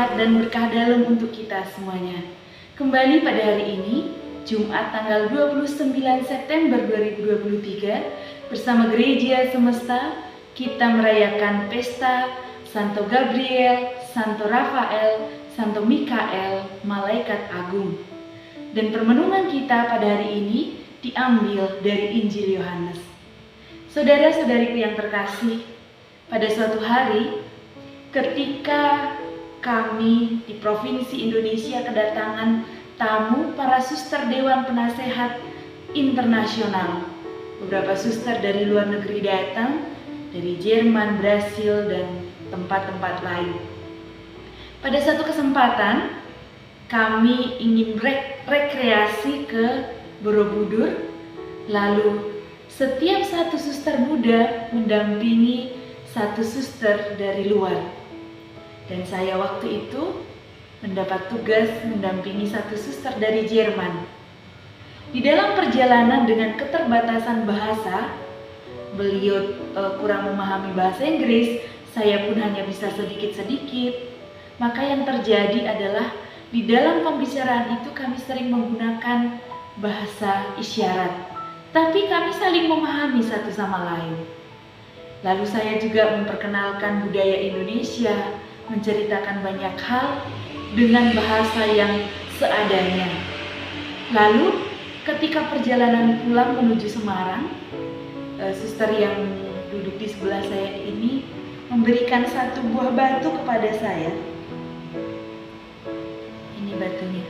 sehat dan berkah dalam untuk kita semuanya. Kembali pada hari ini, Jumat tanggal 29 September 2023, bersama Gereja Semesta, kita merayakan pesta Santo Gabriel, Santo Rafael, Santo Mikael, Malaikat Agung. Dan permenungan kita pada hari ini diambil dari Injil Yohanes. Saudara-saudariku yang terkasih, pada suatu hari ketika kami di Provinsi Indonesia kedatangan tamu para suster Dewan Penasehat Internasional. Beberapa suster dari luar negeri datang, dari Jerman, Brasil, dan tempat-tempat lain. Pada satu kesempatan, kami ingin rekreasi ke Borobudur, lalu setiap satu suster muda mendampingi satu suster dari luar. Dan saya waktu itu mendapat tugas mendampingi satu suster dari Jerman. Di dalam perjalanan dengan keterbatasan bahasa, beliau kurang memahami bahasa Inggris, saya pun hanya bisa sedikit-sedikit. Maka yang terjadi adalah di dalam pembicaraan itu kami sering menggunakan bahasa isyarat, tapi kami saling memahami satu sama lain. Lalu saya juga memperkenalkan budaya Indonesia, menceritakan banyak hal dengan bahasa yang seadanya. Lalu ketika perjalanan pulang menuju Semarang, suster yang duduk di sebelah saya ini memberikan satu buah batu kepada saya. Ini batunya.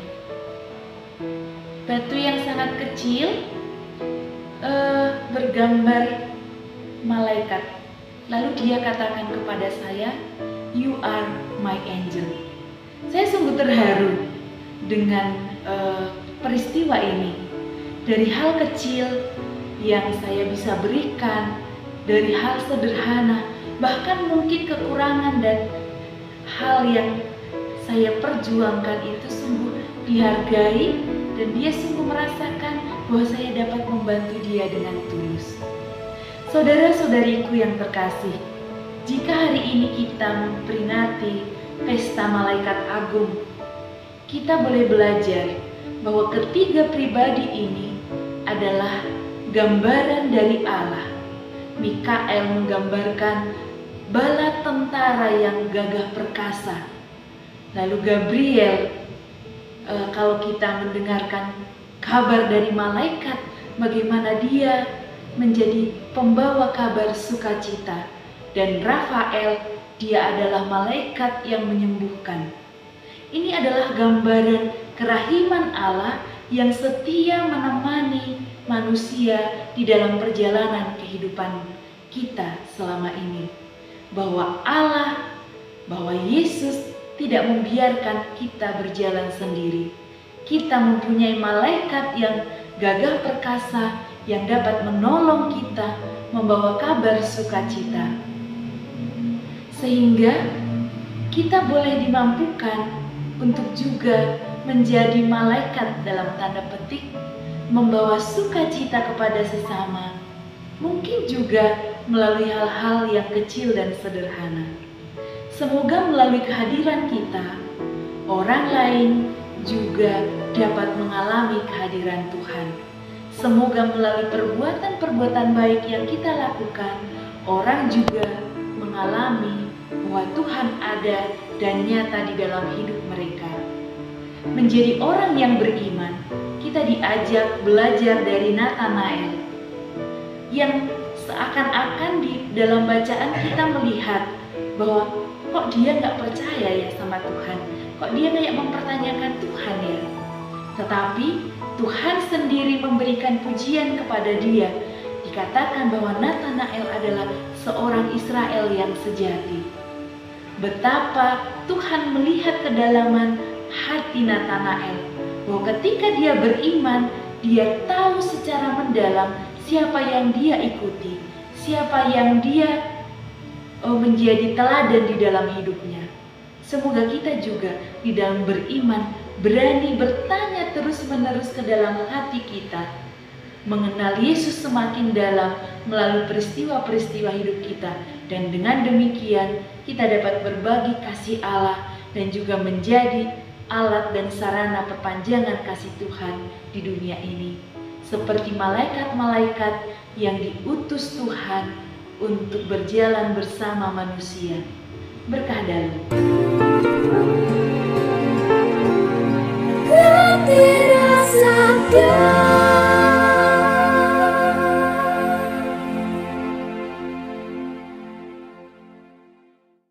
Batu yang sangat kecil, bergambar malaikat. Lalu dia katakan kepada saya, "You are my angel." Saya sungguh terharu dengan peristiwa ini. Dari hal kecil yang saya bisa berikan, dari hal sederhana, bahkan mungkin kekurangan dan hal yang saya perjuangkan itu sungguh dihargai, dan dia sungguh merasakan bahwa saya dapat membantu dia dengan tulus. Saudara-saudariku yang terkasih, jika hari ini kita memperingati pesta Malaikat Agung, kita boleh belajar bahwa ketiga pribadi ini adalah gambaran dari Allah. Mikael menggambarkan bala tentara yang gagah perkasa. Lalu Gabriel, kalau kita mendengarkan kabar dari malaikat, bagaimana dia menjadi pembawa kabar sukacita. Dan Rafael, dia adalah malaikat yang menyembuhkan. Ini adalah gambaran kerahiman Allah yang setia menemani manusia di dalam perjalanan kehidupan kita selama ini. Bahwa Allah, bahwa Yesus tidak membiarkan kita berjalan sendiri. Kita mempunyai malaikat yang gagah perkasa yang dapat menolong kita membawa kabar sukacita. Sehingga kita boleh dimampukan untuk juga menjadi malaikat dalam tanda petik, membawa sukacita kepada sesama. Mungkin juga melalui hal-hal yang kecil dan sederhana. Semoga melalui kehadiran kita, orang lain juga dapat mengalami kehadiran Tuhan. Semoga melalui perbuatan-perbuatan baik yang kita lakukan, orang juga mengalami bahwa Tuhan ada dan nyata di dalam hidup mereka. Menjadi orang yang beriman, kita diajak belajar dari Nathanael, yang seakan-akan di dalam bacaan kita melihat bahwa kok dia nggak percaya ya sama Tuhan, kok dia kayak mempertanyakan Tuhan ya. Tetapi Tuhan sendiri memberikan pujian kepada dia. Dikatakan bahwa Nathanael adalah seorang Israel yang sejati. Betapa Tuhan melihat kedalaman hati Nathanael, bahwa ketika dia beriman, dia tahu secara mendalam siapa yang dia ikuti, siapa yang dia menjadi teladan di dalam hidupnya. Semoga kita juga di dalam beriman berani bertanya terus-menerus ke dalam hati kita, mengenal Yesus semakin dalam melalui peristiwa-peristiwa hidup kita, dan dengan demikian kita dapat berbagi kasih Allah dan juga menjadi alat dan sarana perpanjangan kasih Tuhan di dunia ini, seperti malaikat-malaikat yang diutus Tuhan untuk berjalan bersama manusia. Berkah dalam. Kau terasa